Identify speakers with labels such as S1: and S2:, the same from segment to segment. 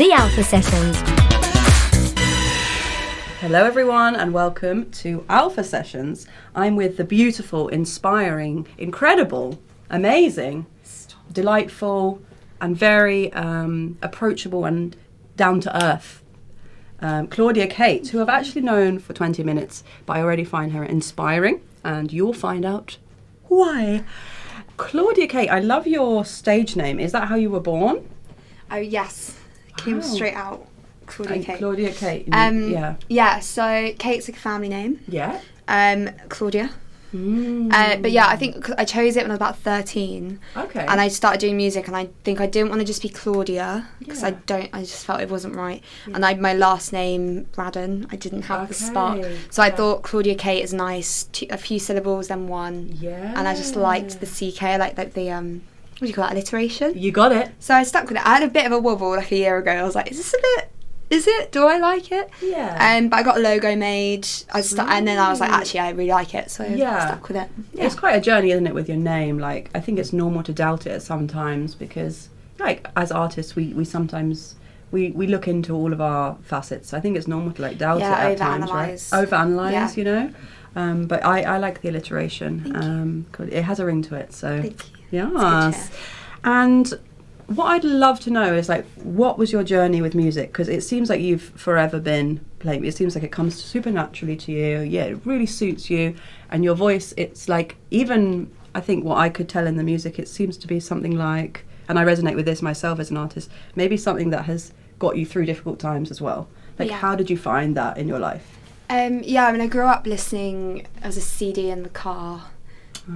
S1: The Alpha Sessions.
S2: Hello everyone and welcome to Alpha Sessions. I'm with the beautiful, inspiring, incredible, amazing, delightful and very approachable and down to earth Claudia Kate, who I've actually known for 20 minutes, but I already find her inspiring and you'll find out why. Claudia Kate, I love your stage name. Is that how you were born?
S3: Oh yes, came straight out. Claudia Kate.
S2: Claudia Kate.
S3: Yeah. So Kate's like a family name.
S2: Yeah.
S3: Claudia. But yeah, I think I chose it when I was about 13.
S2: Okay.
S3: And I started doing music, and I think I didn't want to just be Claudia because I just felt it wasn't right. Yeah. And my last name Radden, I didn't have the spark, so I thought Claudia Kate is nice. A few syllables, then one. Yeah. And I just liked the CK. I liked the what do you call that, alliteration?
S2: You got it.
S3: So I stuck with it. I had a bit of a wobble like a year ago. I was like, is it? Do I like it?
S2: Yeah.
S3: But I got a logo made. And then I was like, actually, I really like it. So I stuck with it. Yeah.
S2: It's quite a journey, isn't it, with your name? Like, I think it's normal to doubt it sometimes because, like, as artists, we sometimes we look into all of our facets. I think it's normal to doubt it at times, right? Overanalyze, you know. But I like the alliteration. It has a ring to it. So,
S3: thank you.
S2: Yes. And what I'd love to know is what was your journey with music? Because it seems like you've forever been playing. It seems like it comes super naturally to you. Yeah, it really suits you, and your voice. It's like, even I think what I could tell in the music, it seems to be something like, and I resonate with this myself as an artist. Maybe something that has got you through difficult times as well. How did you find that in your life?
S3: I grew up listening as a CD in the car,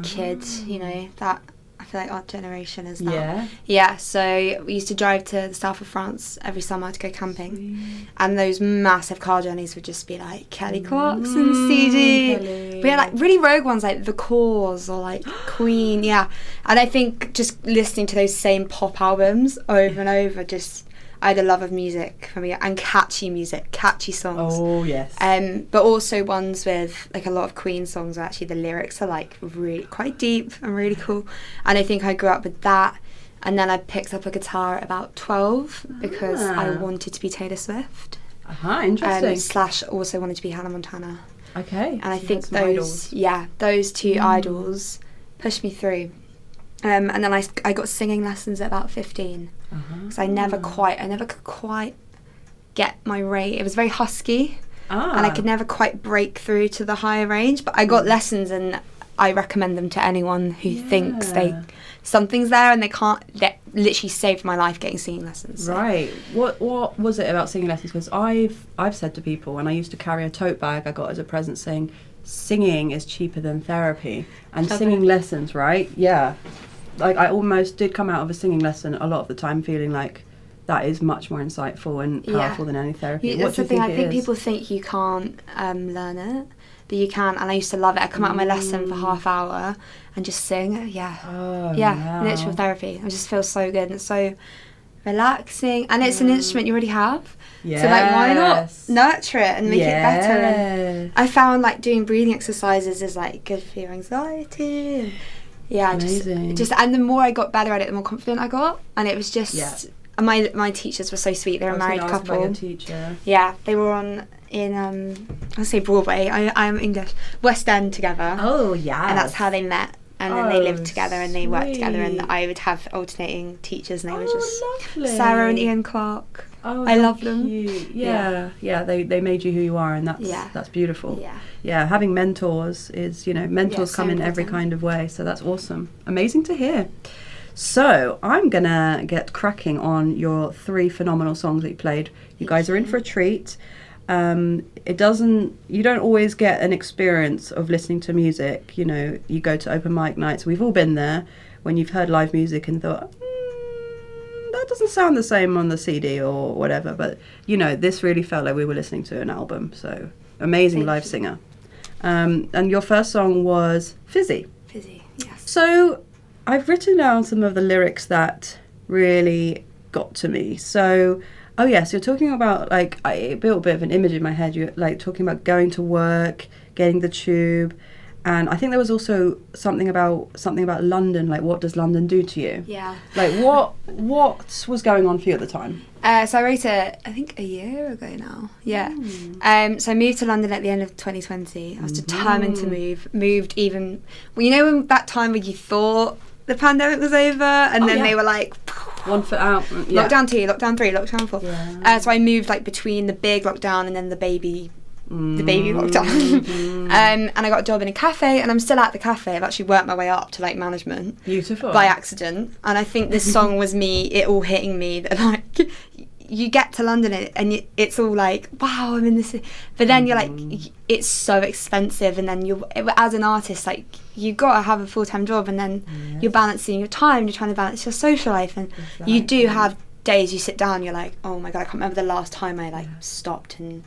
S3: kid. You know that. I feel like our generation is now. Yeah, so we used to drive to the south of France every summer to go camping. Sweet. And those massive car journeys would just be like Kelly Clarkson CD.
S2: Kelly.
S3: But yeah, really rogue ones like The Cause or Queen, yeah. And I think just listening to those same pop albums over and over, I had a love of music for me, and catchy songs.
S2: Oh yes.
S3: But also ones with a lot of Queen songs where actually the lyrics are really quite deep and really cool. And I think I grew up with that. And then I picked up a guitar at about 12 because I wanted to be Taylor Swift.
S2: Interesting.
S3: / also wanted to be Hannah Montana.
S2: Okay.
S3: And I think those two idols pushed me through. And then I got singing lessons at about 15. Because I never could quite get my rate. It was very husky, and I could never quite break through to the higher range. But I got lessons, and I recommend them to anyone who thinks something's there and they can't. That literally saved my life getting singing lessons. So.
S2: Right. What was it about singing lessons? Because I've said to people, and I used to carry a tote bag I got as a present saying, singing is cheaper than therapy, and singing lessons, right? Yeah. I almost did come out of a singing lesson a lot of the time feeling like that is much more insightful and powerful than any therapy.
S3: What do you think I think people think you can't learn it, but you can. And I used to love it. I'd come out of my lesson for half hour and just sing. Literal therapy. I just feel so good and it's so relaxing. And it's an instrument you already have.
S2: Yes.
S3: So why not nurture it and make it better? And I found doing breathing exercises is good for your anxiety. Yeah,
S2: amazing.
S3: And the more I got better at it, the more confident I got, and it was just. And my teachers were so sweet. They were a married couple.
S2: Your teacher.
S3: Yeah, they were in I say Broadway. I'm English. West End together.
S2: Oh yeah.
S3: And that's how they met. And then they lived together and they worked together. And I would have alternating teachers, and they were just
S2: lovely.
S3: Sarah and Ian Clark.
S2: Oh,
S3: I love them.
S2: Yeah. They made you who you are, and that's beautiful. Yeah, having mentors is, mentors come in every kind of way, so that's awesome. Amazing to hear. So I'm gonna get cracking on your 3 phenomenal songs that you played. You guys are in for a treat. You don't always get an experience of listening to music. You go to open mic nights. We've all been there when you've heard live music and thought, that doesn't sound the same on the CD or whatever. But this really felt like we were listening to an album. So amazing live singer. And your first song was Fizzy.
S3: Fizzy, yes.
S2: So I've written down some of the lyrics that really got to me. So, so you're talking about, I built a bit of an image in my head. You're talking about going to work, getting the tube, And I think there was also something about London, like what does London do to you?
S3: Yeah.
S2: Like what was going on for you at the time?
S3: So I wrote it, I think a year ago now. Yeah. So I moved to London at the end of 2020. I was determined to move. Moved even, well, you know, when that time when you thought the pandemic was over, and then they were like,
S2: 1 foot out. Yeah.
S3: Lockdown 2, lockdown 3, lockdown 4. Yeah. So I moved like between the big lockdown and then the baby lockdown. And I got a job in a cafe, and I'm still at the cafe. I've actually worked my way up to like management.
S2: Beautiful.
S3: By accident. And I think this song was it all hitting me that like you get to London and it's all like, wow, I'm in this, but then you're like, it's so expensive, and then you, as an artist, like you've got to have a full-time job, and then you're balancing your time, you're trying to balance your social life, and you do have days you sit down, you're like, oh my god, I can't remember the last time I like stopped and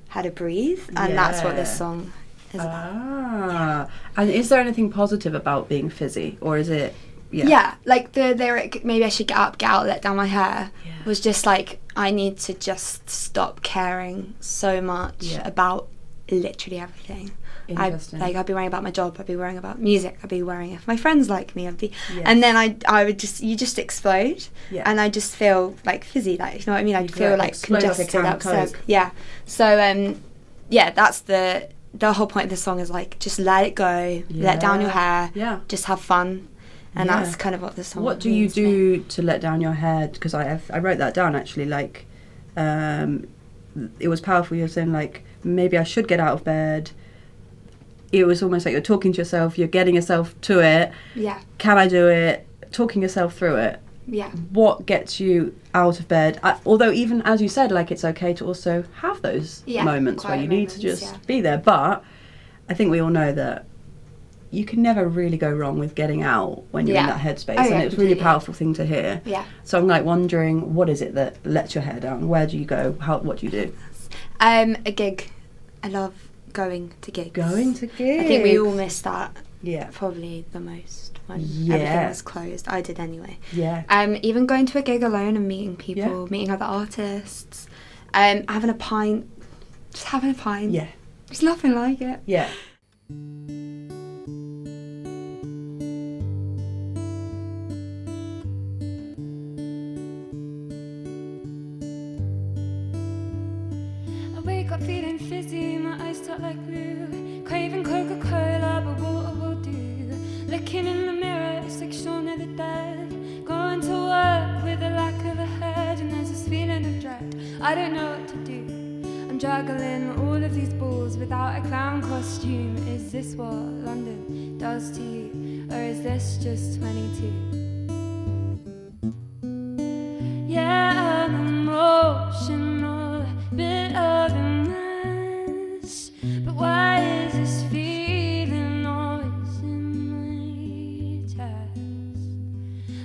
S3: had a breathe, and that's what this song is about.
S2: And is there anything positive about being Fizzy, or is it?
S3: Yeah, like the lyric, maybe I should get up, get out, let down my hair, was just like, I need to just stop caring so much about literally everything. I'd be worrying about my job, I'd be worrying about music, I'd be worrying if my friends like me, and then I would you just explode, and I just feel like Fizzy, like, you know what I mean? I'd feel like congested, upset. Yeah. So that's the whole point of the song, is like, just let it go, let down your hair, just have fun. And that's kind of what the song
S2: What do you do to let down your hair? Because I wrote that down, actually. Like, it was powerful. You're saying, like, maybe I should get out of bed. It was almost like you're talking to yourself. You're getting yourself to it. Yeah. Can I do it? Talking yourself through it.
S3: Yeah.
S2: What gets you out of bed? Although even, as you said, like, it's okay to also have those moments where you need to just be there. But I think we all know that you can never really go wrong with getting out when you're in that headspace, and it's really a powerful thing to hear. Yeah. So I'm like wondering, what is it that lets your hair down? Where do you go? What do you do?
S3: A gig. I love going to gigs.
S2: Going to gigs.
S3: I think we all miss that. Yeah. Probably the most when everything was closed. I did anyway. Yeah. Even going to a gig alone and meeting people, meeting other artists, having a pint, just having a pint. Yeah. There's nothing like it.
S2: Yeah.
S1: Feeling fizzy, my eyes start like glue. Craving Coca-Cola, but water will do. Looking in the mirror, it's like Shaun of the Dead. Going to work with a lack of a head, and there's this feeling of dread. I don't know what to do. I'm juggling all of these balls without a clown costume. Is this what London does to you, or is this just 22? Yeah, I'm emotional, bit of a mess, but why is this feeling always in my chest?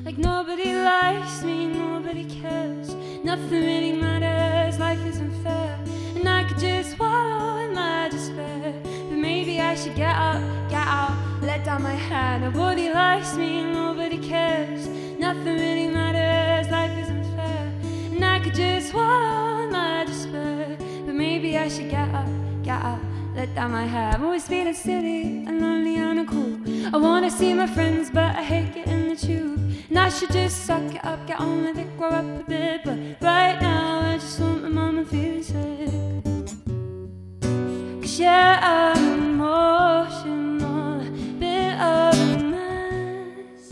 S1: Like nobody likes me, nobody cares, nothing really matters, life isn't fair, and I could just wallow in my despair. But maybe I should get up, get out, let down my hair. Nobody likes me, nobody cares, nothing really matters, life isn't fair, and I could just wallow in my despair. But maybe I should get up, let down my hair. I'm always feeling silly and lonely and uncool. I wanna see my friends, but I hate getting the tube. And I should just suck it up, get on with it, grow up a bit. But right now I just want my mama feeling sick. 'Cause yeah, I'm emotional, bit of a mess.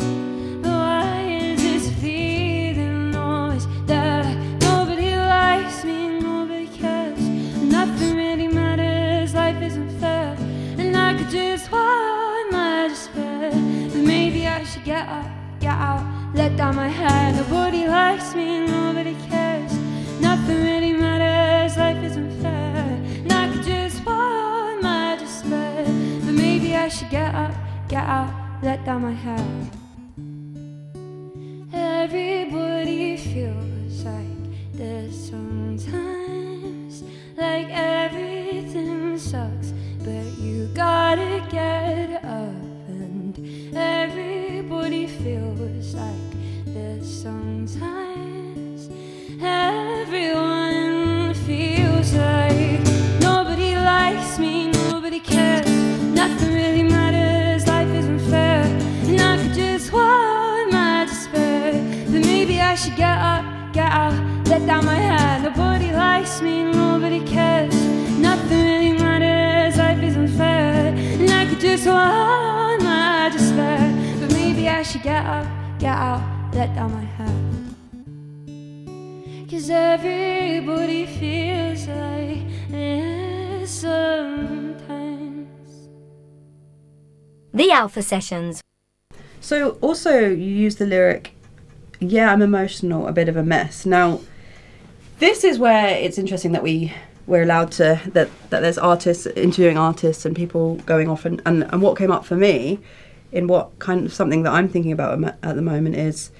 S1: But why is this feeling always there? Like nobody likes me, nobody cares, nothing really matters, life isn't fair, and I could just wallow in my despair. But maybe I should get up, get out, let down my hair. Nobody likes me, nobody cares, nothing really matters, life isn't fair, and I could just wallow in my despair. But maybe I should get up, get out, let down my hair. Everybody feels like this sometimes, like everything sucks, but you gotta get up. And everybody feels like this sometimes, everyone feels like nobody likes me, nobody cares, nothing really matters. should get out, let down my hair. Nobody likes me, nobody cares. Nothing really matters, life is unfair. And I could just want my despair. But maybe I should get out, let down my hair. 'Cause everybody feels like this sometimes.
S4: The Alpha Sessions.
S2: So also you use the lyric, yeah, I'm emotional, a bit of a mess. Now, this is where it's interesting that we're allowed to, that there's artists interviewing artists and people going off and what came up for me in what kind of something that I'm thinking about at the moment is,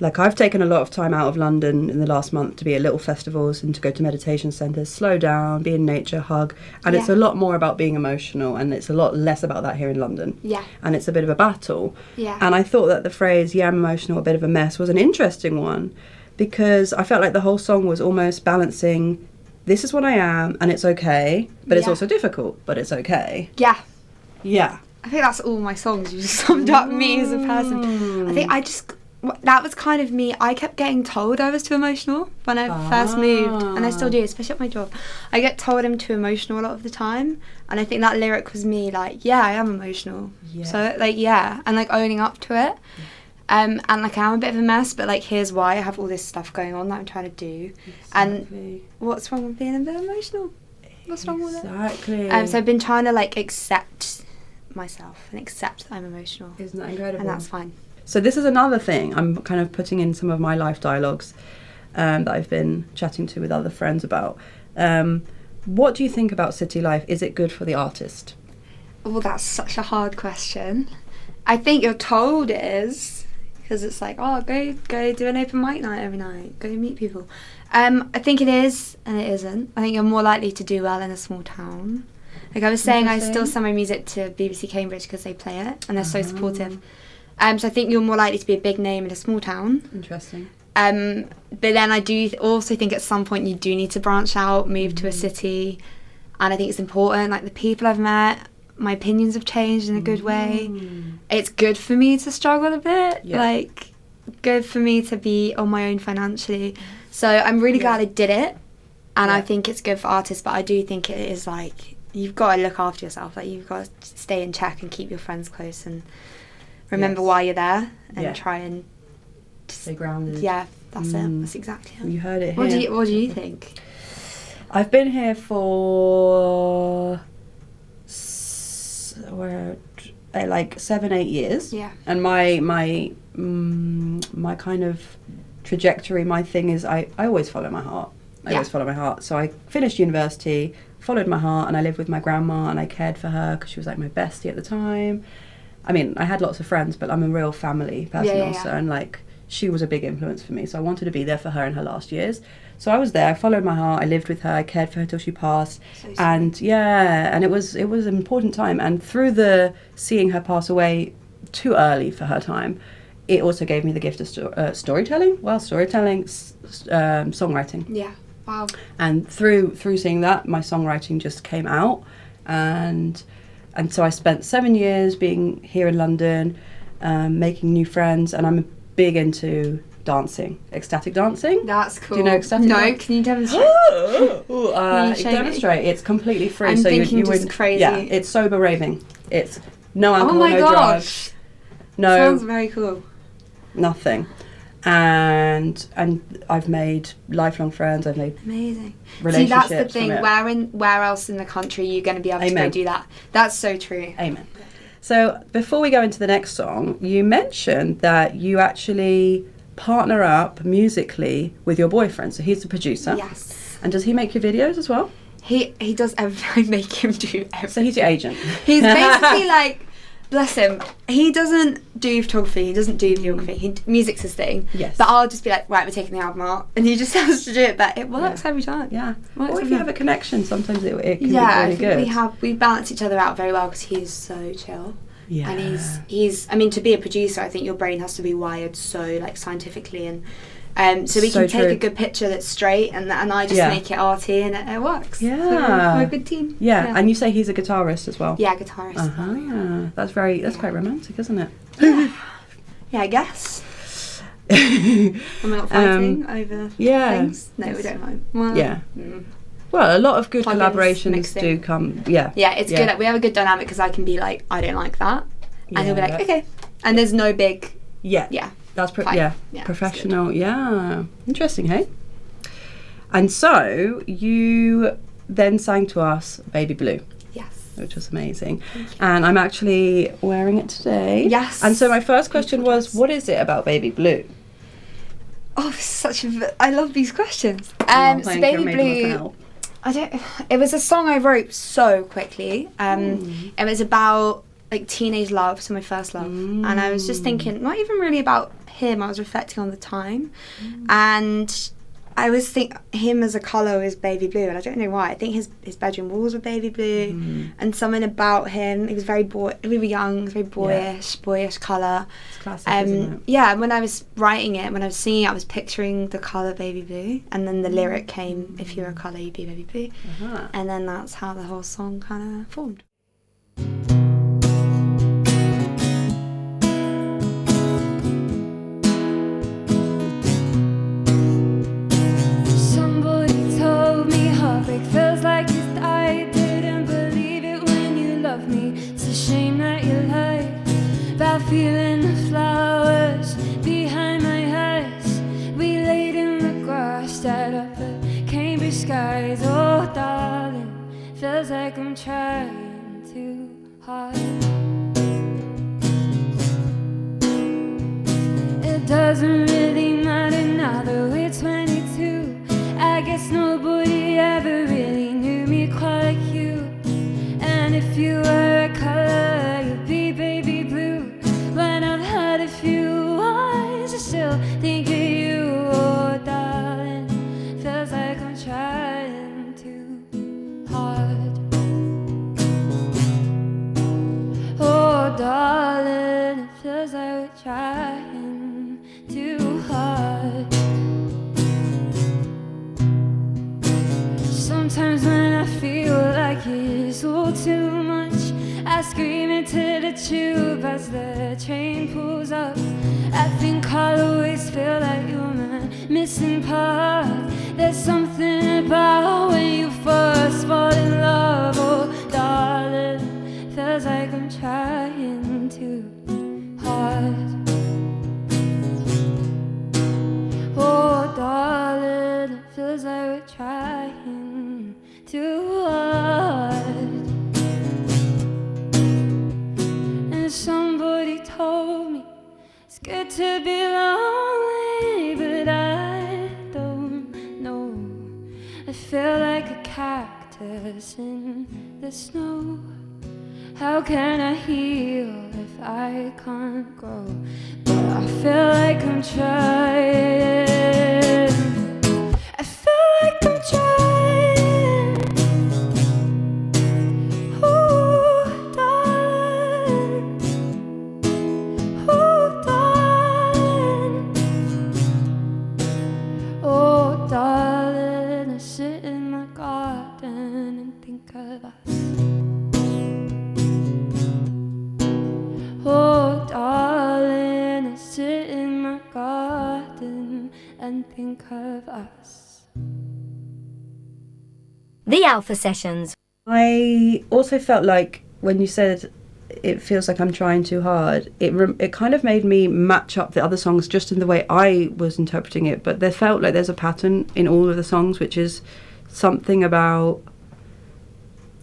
S2: like, I've taken a lot of time out of London in the last month to be at little festivals and to go to meditation centres, slow down, be in nature, hug. And it's a lot more about being emotional, and it's a lot less about that here in London.
S3: Yeah.
S2: And it's a bit of a battle.
S3: Yeah.
S2: And I thought that the phrase, yeah, I'm emotional, a bit of a mess, was an interesting one, because I felt like the whole song was almost balancing, this is what I am, and it's okay, but it's also difficult, but it's okay.
S3: Yeah.
S2: Yeah.
S3: I think that's all my songs. You just summed up me as a person. I think that was kind of me. I kept getting told I was too emotional when I first moved, and I still do, especially at my job. I get told I'm too emotional a lot of the time, and I think that lyric was me, like, yeah, I am emotional. Yeah. So, like, yeah, and, like, owning up to it. And, like, I'm a bit of a mess, but, like, here's why. I have all this stuff going on that I'm trying to do. Exactly. And what's wrong with being a bit emotional? What's wrong with it?
S2: Exactly.
S3: So I've been trying to, like, accept myself and accept that I'm emotional.
S2: Isn't that incredible?
S3: And that's fine.
S2: So this is another thing I'm kind of putting in some of my life dialogues that I've been chatting to with other friends about. What do you think about city life? Is it good for the artist?
S3: Well, that's such a hard question. I think you're told it is, because it's like, oh, go do an open mic night every night, go meet people. I think it is, and it isn't. I think you're more likely to do well in a small town. Like I was saying, I still send my music to BBC Cambridge because they play it, and they're so supportive. So I think you're more likely to be a big name in a small town.
S2: Interesting.
S3: But then I do also think at some point you do need to branch out, move to a city, and I think it's important. Like the people I've met, my opinions have changed in a good way. It's good for me to struggle a bit, like good for me to be on my own financially. So I'm really glad I did it, and I think it's good for artists, but I do think it is like, you've got to look after yourself. Like you've got to stay in check and keep your friends close and remember why you're there and try and
S2: stay grounded.
S3: Yeah, that's it. That's exactly it.
S2: You heard it here.
S3: What do you think?
S2: I've been here for like 7-8 years.
S3: Yeah.
S2: And my kind of trajectory, my thing is I always follow my heart. I always follow my heart. So I finished university, followed my heart, and I lived with my grandma, and I cared for her because she was like my bestie at the time. I mean, I had lots of friends, but I'm a real family person also, and like she was a big influence for me. So I wanted to be there for her in her last years. So I was there, I followed my heart, I lived with her, I cared for her till she passed. So and and it was an important time. And through the seeing her pass away too early for her time, it also gave me the gift of storytelling. Well, songwriting.
S3: Yeah. Wow.
S2: And through seeing that, my songwriting just came out, and so I spent 7 years being here in London, making new friends, and I'm big into dancing, ecstatic dancing.
S3: That's cool.
S2: Do you know ecstatic dancing?
S3: No, can you demonstrate?
S2: Demonstrate. It's completely free.
S3: I'm
S2: so
S3: thinking
S2: you
S3: just
S2: would,
S3: crazy.
S2: Yeah, it's sober raving. It's no alcohol,
S3: oh my
S2: no
S3: gosh.
S2: drugs. No.
S3: Sounds very cool.
S2: Nothing. And I've made lifelong friends. I've made
S3: amazing
S2: relationships.
S3: See, that's the thing. Where else in the country are you going to be able to go do that? That's so true.
S2: Amen. So before we go into the next song, you mentioned that you actually partner up musically with your boyfriend. So he's the producer.
S3: Yes.
S2: And does he make your videos as well?
S3: He does everything. I make him do everything.
S2: So he's your agent.
S3: He's basically like, bless him, he doesn't do photography, he doesn't do videography, music's his thing.
S2: Yes.
S3: But I'll just be like, right, we're taking the album out, and he just has to do it, but it works every time.
S2: Yeah. Or if you have a connection, sometimes it can be really
S3: I
S2: good.
S3: think we balance each other out very well because he's so chill.
S2: Yeah.
S3: And he's I mean, to be a producer, I think your brain has to be wired so like scientifically, and so we can take a good picture that's straight, and I just make it arty, and it works.
S2: Yeah.
S3: So we're a good team.
S2: Yeah. And you say he's a guitarist as well.
S3: Yeah, guitarist.
S2: That's quite romantic, isn't it?
S3: Yeah, I guess. Am I not fighting over things? No, we don't mind. Well,
S2: well, a lot of good collaborations do come. Yeah,
S3: it's good. We have a good dynamic because I can be like, I don't like that, and he'll be like, okay, and there's no big. That's professional. Yeah, interesting. Hey, and so you then sang to us "Baby Blue." Which was amazing. And I'm actually wearing it today. Yes.
S2: And so my first question was, what is it about Baby Blue?
S3: Oh, I love these questions. So Baby Blue, it was a song I wrote so quickly. It was about like teenage love, so my first love. And I was just thinking, not even really about him, I was reflecting on the time. And I always think him as a colour is baby blue, and I don't know why. I think his bedroom walls were baby blue, and something about him. He was we were young, very boyish colour.
S2: It's classic, isn't it?
S3: Yeah, and when I was writing it, when I was singing it, I was picturing the colour baby blue, and then the lyric came, if you're a colour, you'd be baby blue. And then that's how the whole song kind of formed.
S1: It feels like you died, didn't believe it when you loved me. It's a shame that you lied about feeling the flowers behind my eyes. We laid in the grass, stared up at Cambridge skies. Oh darling, feels like I'm trying too hard. It doesn't really matter now that we're 22. I guess nobody ever really knew me quite like you. And if you were a colour, you'd be baby blue. When I've had a few eyes, I still think of you. Oh darling, feels like I'm trying too hard. Oh darling, it feels like we're trying too hard. Sometimes when I feel like it's all too much, I scream into the tube as the train pulls up. I think I'll always feel like you're my missing part. There's something about when you first fall in love. Oh darling, feels like I'm trying too hard. Oh darling, it feels like we're trying too hard. And somebody told me it's good to be lonely, but I don't know. I feel like a cactus in the snow. How can I heal if I can't grow? But I feel like I'm trying. I feel like I'm trying. Ooh, darling. Ooh, darling. Oh, darling, I sit in my garden and think of us. Oh, darling, I sit in my garden and think of us.
S4: The Alpha Sessions.
S2: I also felt like when you said it feels like I'm trying too hard, it kind of made me match up the other songs just in the way I was interpreting it, but there felt like there's a pattern in all of the songs, which is something about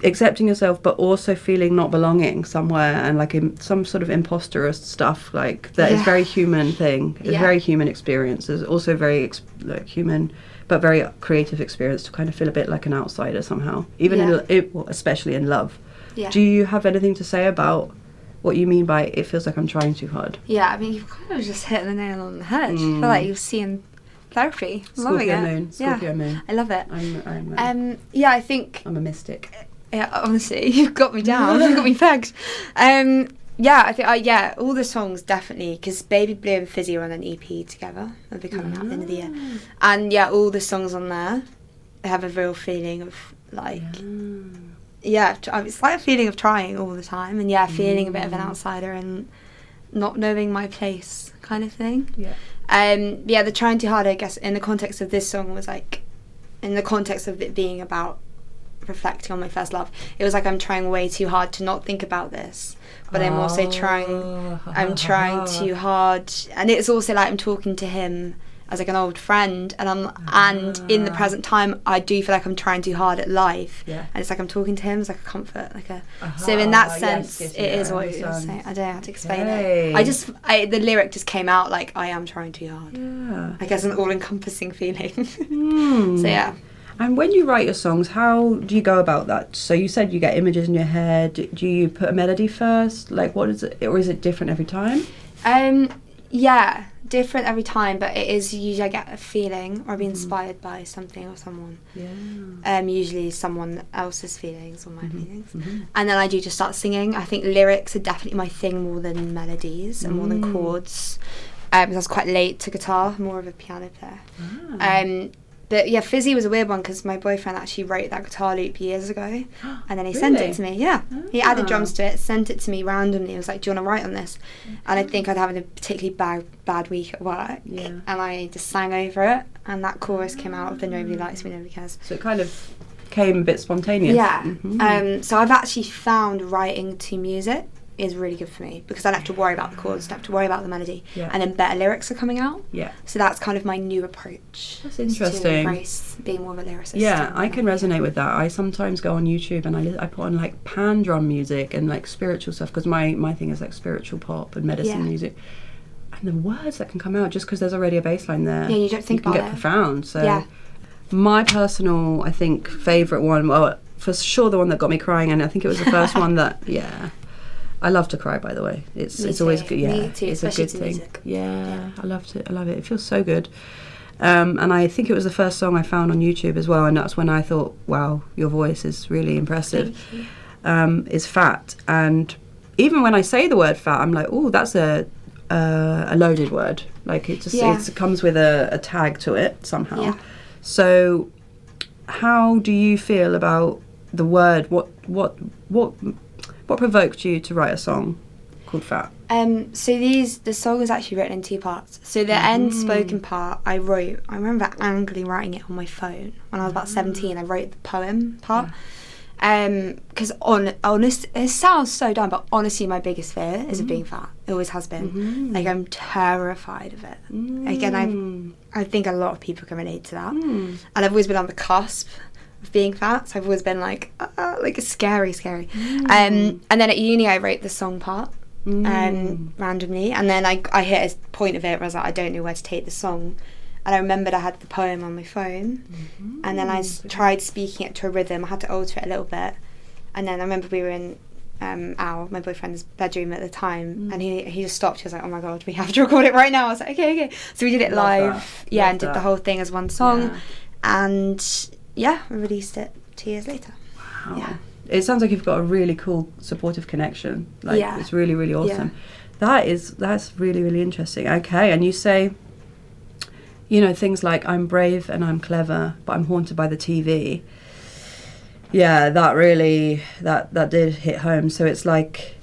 S2: accepting yourself but also feeling not belonging somewhere, and like some sort of imposterous stuff like that is very human thing. It's very human experience. It's also very like human but very creative experience to kind of feel a bit like an outsider somehow, even especially in love. Do you have anything to say about what you mean by it feels like I'm trying too hard?
S3: I mean, you've kind of just hit the nail on the head. I feel like you're seeing therapy.
S2: Scorpio moon.
S3: I love it.
S2: I'm
S3: I think
S2: I'm a mystic.
S3: Yeah, honestly, you've got me down. You've got me pegged. I think all the songs definitely, because Baby Blue and Fizzy are on an EP together. They'll be coming out at the end of the year, and all the songs on there have a real feeling of like, it's like a feeling of trying all the time, and feeling a bit of an outsider and not knowing my place, kind of thing. Yeah, the trying too hard, I guess, in the context of this song was like, in the context of it being about reflecting on my first love, it was like I'm trying way too hard to not think about this, but I'm also trying too hard, and it's also like I'm talking to him as like an old friend, and in the present time I do feel like I'm trying too hard at life, and it's like I'm talking to him as like a comfort, like a so in that sense it is what you're saying. I don't know how to explain it. The lyric just came out like I am trying too hard. I guess an all-encompassing feeling. So yeah.
S2: And when you write your songs, how do you go about that? So you said you get images in your head. Do you put a melody first? Like, what is it, or is it different every time?
S3: Yeah, different every time, but it is usually I get a feeling or be inspired by something or someone. Yeah. Usually someone else's feelings or my feelings. And then I do just start singing. I think lyrics are definitely my thing more than melodies and more than chords. Because I was quite late to guitar, more of a piano player. But yeah, Fizzy was a weird one because my boyfriend actually wrote that guitar loop years ago, and then he sent it to me. Yeah, he added drums to it, sent it to me randomly. He was like, "Do you want to write on this?" And I think I'd having a particularly bad week at work, and I just sang over it, and that chorus came out of the "Nobody Likes Me, Nobody Cares."
S2: So it kind of came a bit spontaneous.
S3: Yeah. So I've actually found writing to music is really good for me because I don't have to worry about the chords, don't have to worry about the melody, and then better lyrics are coming out. So that's kind of my new approach.
S2: That's interesting.
S3: To embrace being more of a lyricist.
S2: Yeah, I can resonate with that. I sometimes go on YouTube and I put on like pan drum music and like spiritual stuff because my thing is like spiritual pop and medicine music. And the words that can come out just because there's already a bass line there.
S3: Yeah, you don't think about it.
S2: Can get profound. So my personal, I think, favourite one, well, for sure the one that got me crying, and I think it was the first one that, I love to cry, by the way. It's always good. Yeah,
S3: me too,
S2: it's a good thing.
S3: Music.
S2: Yeah, I loved it. I love it. It feels so good. And I think it was the first song I found on YouTube as well, and that's when I thought, wow, your voice is really impressive. Is Fat, and even when I say the word fat, I'm like, oh, that's a loaded word. Like it just it comes with a tag to it somehow. Yeah. So, how do you feel about the word? What provoked you to write a song called Fat?
S3: So the song is actually written in two parts. So the end spoken part I remember angrily writing it on my phone when I was about 17. I wrote the poem part. Because it sounds so dumb, but honestly my biggest fear is of being fat. It always has been. Like I'm terrified of it. Again, I think a lot of people can relate to that. And I've always been on the cusp of being fat, so I've always been like it's scary. And then at uni I wrote the song part randomly, and then I hit a point of it where I was like, I don't know where to take the song, and I remembered I had the poem on my phone, and then I tried speaking it to a rhythm. I had to alter it a little bit, and then I remember we were in Al, my boyfriend's bedroom at the time, and he just stopped. He was like, oh my god, we have to record it right now. I was like, okay. So we did it live, and did the whole thing as one song, and we released it 2 years later.
S2: Wow. Yeah. It sounds like you've got a really cool supportive connection. Like it's really, really awesome. That's really, really interesting. Okay, and you say, you know, things like I'm brave and I'm clever, but I'm haunted by the TV. Yeah, that really that did hit home. So it's like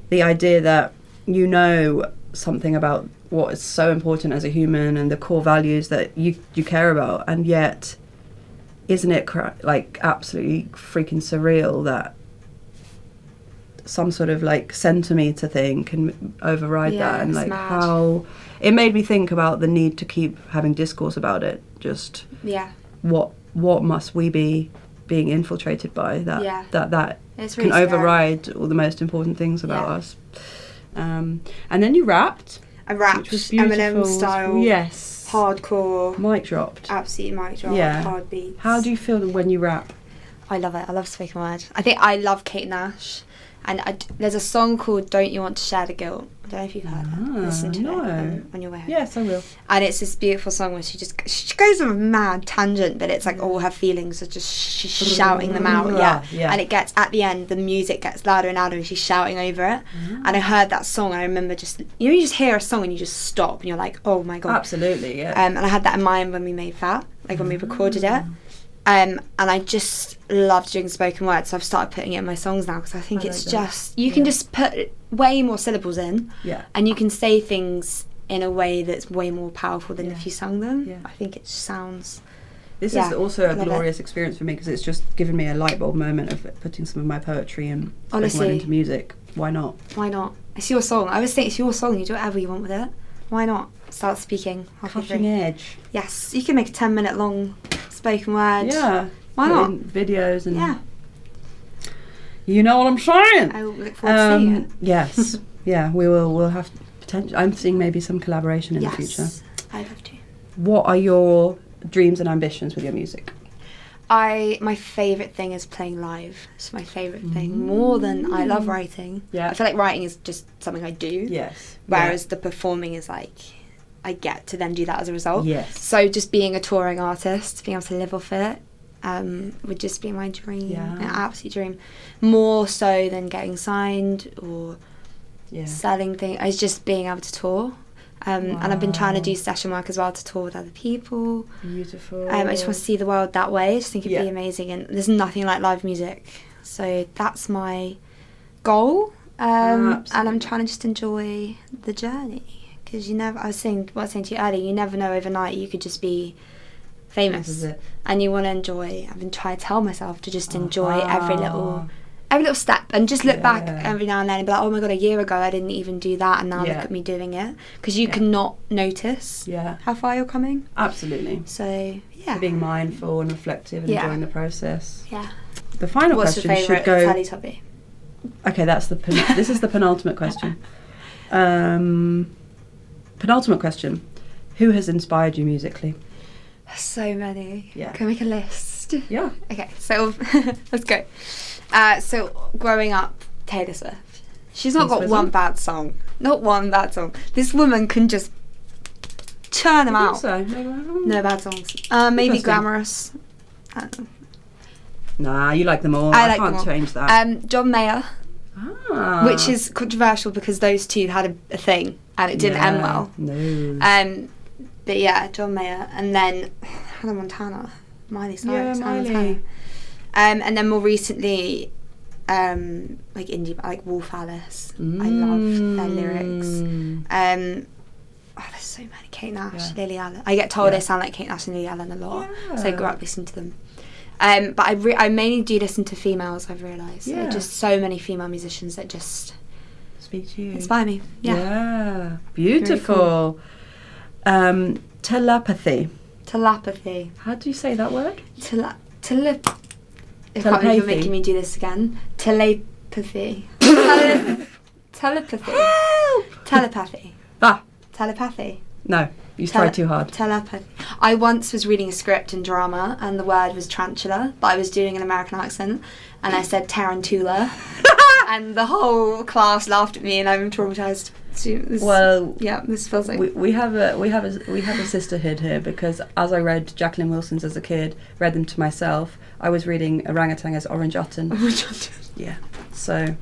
S2: the idea that you know something about what is so important as a human and the core values that you care about, and yet isn't it like absolutely freaking surreal that some sort of like centimetre thing can override that, and like mad. How it made me think about the need to keep having discourse about it. Just what must we be being infiltrated by that
S3: it's
S2: really can override all the most important things about us. And then you rapped.
S3: I rapped,
S2: which was beautiful.
S3: Eminem style.
S2: Yes.
S3: Hardcore.
S2: Mic dropped.
S3: Absolutely mic drop.
S2: Yeah.
S3: Hard beats.
S2: How do you feel when you rap?
S3: I love it. I love spoken word. I think I love Kate Nash. And there's a song called Don't You Want to Share the Guilt. I don't know if you've heard it. Listen to it on your way home.
S2: Yes, I will.
S3: And it's this beautiful song where she goes on a mad tangent, but it's like all her feelings are just she's shouting them out. Yeah. And it gets, at the end, the music gets louder and louder and she's shouting over it. And I heard that song and I remember just, you just hear a song and you just stop and you're like, oh my God.
S2: Absolutely, yeah.
S3: And I had that in mind when we made Fat, like when we recorded it. And I just loved doing spoken word, so I've started putting it in my songs now because I think it's just, you can just put way more syllables in, and you can say things in a way that's way more powerful than if you sung them. I think it sounds...
S2: This is also a glorious experience for me because it's just given me a light bulb moment of putting some of my poetry and spoken word into music. Why not?
S3: Why not? It's your song. I always think it's your song. You do whatever you want with it. Why not start speaking halfway through?
S2: Cutting edge.
S3: Yes, you can make a 10-minute long spoken word.
S2: Yeah.
S3: Why not?
S2: Videos and... Yeah. You know what I'm saying?
S3: I look forward to seeing it.
S2: Yes. Yeah, we'll have potential. I'm seeing maybe some collaboration in the future.
S3: Yes, I'd love to.
S2: What are your dreams and ambitions with your music?
S3: My favourite thing is playing live. It's my favourite thing, more than I love writing.
S2: Yeah.
S3: I feel like writing is just something I do.
S2: Yes.
S3: Whereas the performing is like, I get to then do that as a result.
S2: Yes.
S3: So just being a touring artist, being able to live off it, would just be my dream, an absolute dream. More so than getting signed or selling things. It's just being able to tour. And I've been trying to do session work as well to tour with other people.
S2: Beautiful.
S3: I just want to see the world that way. I just think it'd be amazing. And there's nothing like live music. So that's my goal. And I'm trying to just enjoy the journey. Because I was saying to you earlier, you never know overnight. You could just be famous.
S2: This is it.
S3: And you want to enjoy. I've been trying to tell myself to just enjoy every little step and just look back every now and then and be like, oh my god, a year ago I didn't even do that and now look at me doing it, because you cannot notice how far you're coming.
S2: Absolutely.
S3: So
S2: being mindful and reflective and enjoying the process. The final
S3: What's
S2: question
S3: your favourite Teletubby?
S2: Okay, that's this is the penultimate question. Penultimate question. Who has inspired you musically?
S3: So many. Can we make a list?
S2: Yeah.
S3: Okay, so let's go. So growing up, Taylor Swift. She's not got one bad song. Not one bad song. This woman can just churn them out.
S2: So?
S3: No bad songs. Maybe Glamorous.
S2: Nah, you like them all. I can't change that.
S3: John Mayer. Which is controversial because those two had a thing and it didn't end well.
S2: No.
S3: But yeah, John Mayer, and then Hannah Montana, Miley Cyrus,
S2: Miley.
S3: And then more recently, like indie, like Wolf Alice. I love their lyrics. There's so many. Kate Nash, Lily Allen. I get told I sound like Kate Nash and Lily Allen a lot, so I grew up listening to them. But I mainly do listen to females. I've realised just so many female musicians that just
S2: speak to you,
S3: inspire me. Yeah,
S2: beautiful. Cool. Telepathy. How do you say that word?
S3: I can't believe you're making me do this again. Telepathy. Telepathy.
S2: Help!
S3: Telepathy. Telepathy.
S2: No, you tried too hard.
S3: Telepathy. I once was reading a script in drama and the word was tarantula, but I was doing an American accent and I said tarantula and the whole class laughed at me and I'm traumatised. This feels like
S2: we have a sisterhood here, because as I read Jacqueline Wilson's as a kid, read them to myself, I was reading Orangutan as Orange Utton. Yeah, so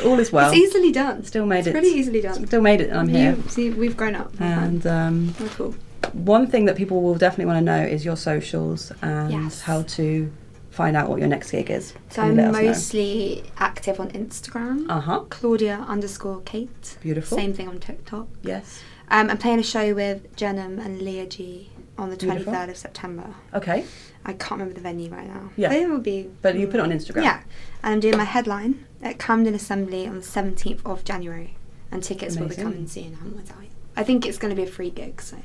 S2: all is well.
S3: It's easily done.
S2: Still made it.
S3: Pretty easily done.
S2: Still made it, and I'm here.
S3: See, we've grown up.
S2: And
S3: we're cool.
S2: One thing that people will definitely want to know is your socials and how to find out what your next gig is.
S3: So I'm mostly active on Instagram. Claudia_Kate.
S2: Beautiful.
S3: Same thing on TikTok.
S2: Yes.
S3: I'm playing a show with Jenham and Leah G on the 23rd of September.
S2: Okay.
S3: I can't remember the venue right now.
S2: Yeah.
S3: But it will be.
S2: But you put it on Instagram.
S3: Yeah. And I'm doing my headline at Camden Assembly on the 17th of January. And tickets will be coming soon. I haven't worked out yet. I think it's going to be a free gig, so.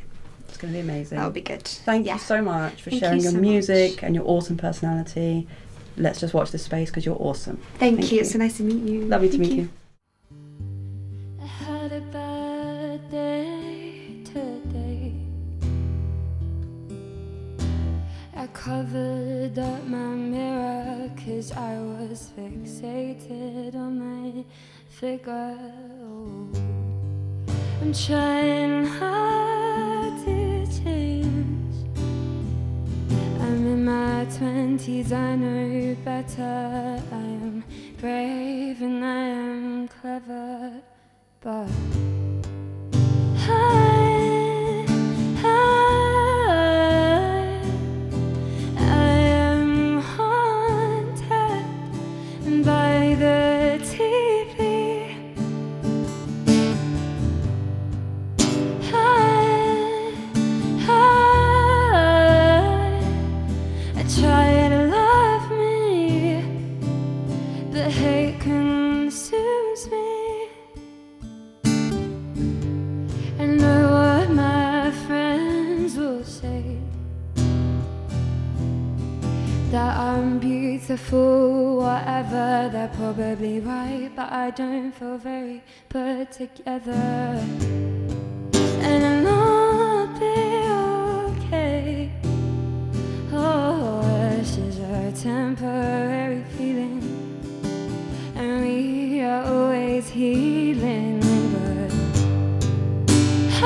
S2: It's going to be amazing.
S3: That'll be good.
S2: Thank you so much for sharing your music and your awesome personality. Let's just watch this space because you're awesome.
S3: Thank you. It's so nice to meet you.
S2: Lovely to meet you.
S1: I had a bad day today. I covered up my mirror because I was fixated on my figure. Oh, I'm trying hard to change. I'm in my 20s, I know better. I am brave and I am clever, but I am haunted by the TV. beautiful, whatever, they're probably right, but I don't feel very put together. And I'll not be okay. Oh, this is a temporary feeling, and we are always healing, but I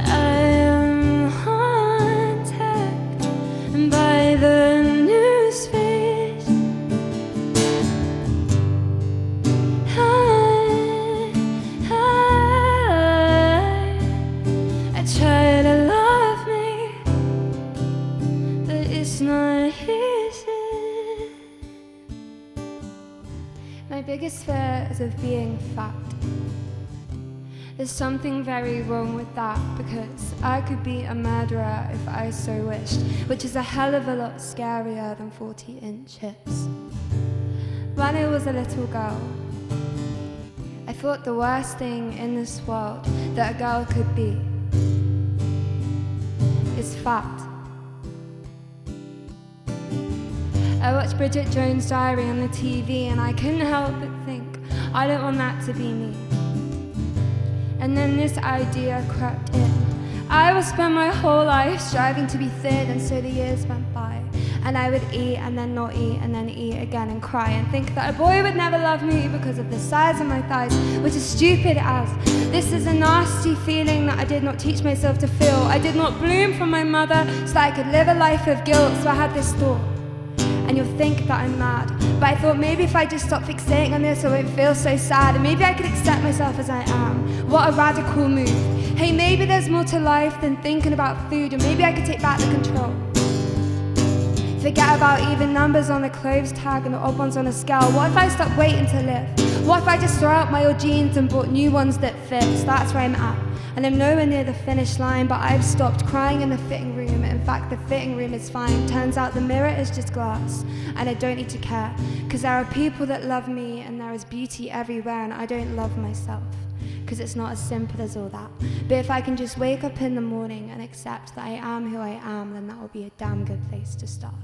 S1: am haunted by the news feed. I try to love me, but it's not easy. My biggest fear is of being fat. There's something very wrong with that, because I could be a murderer if I so wished, which is a hell of a lot scarier than 40 inches. When I was a little girl, I thought the worst thing in this world that a girl could be is fat. I watched Bridget Jones' Diary on the TV, and I couldn't help but think, I don't want that to be me. And then this idea crept in. I would spend my whole life striving to be thin, and so the years went by. And I would eat and then not eat and then eat again and cry and think that a boy would never love me because of the size of my thighs, which is stupid as this is a nasty feeling that I did not teach myself to feel. I did not bloom from my mother so that I could live a life of guilt. So I had this thought, and you'll think that I'm mad, but I thought maybe if I just stop fixating on this I won't feel so sad, and maybe I could accept myself as I am. What a radical move. Hey, maybe there's more to life than thinking about food, or maybe I could take back the control. Forget about even numbers on the clothes tag and the odd ones on a scale. What if I stopped waiting to live? What if I just throw out my old jeans and bought new ones that fit? So that's where I'm at, and I'm nowhere near the finish line, but I've stopped crying in the fitting room. In fact, the fitting room is fine. Turns out the mirror is just glass, and I don't need to care, because there are people that love me, and there is beauty everywhere, and I don't love myself, because it's not as simple as all that. But if I can just wake up in the morning and accept that I am who I am, then that will be a damn good place to start.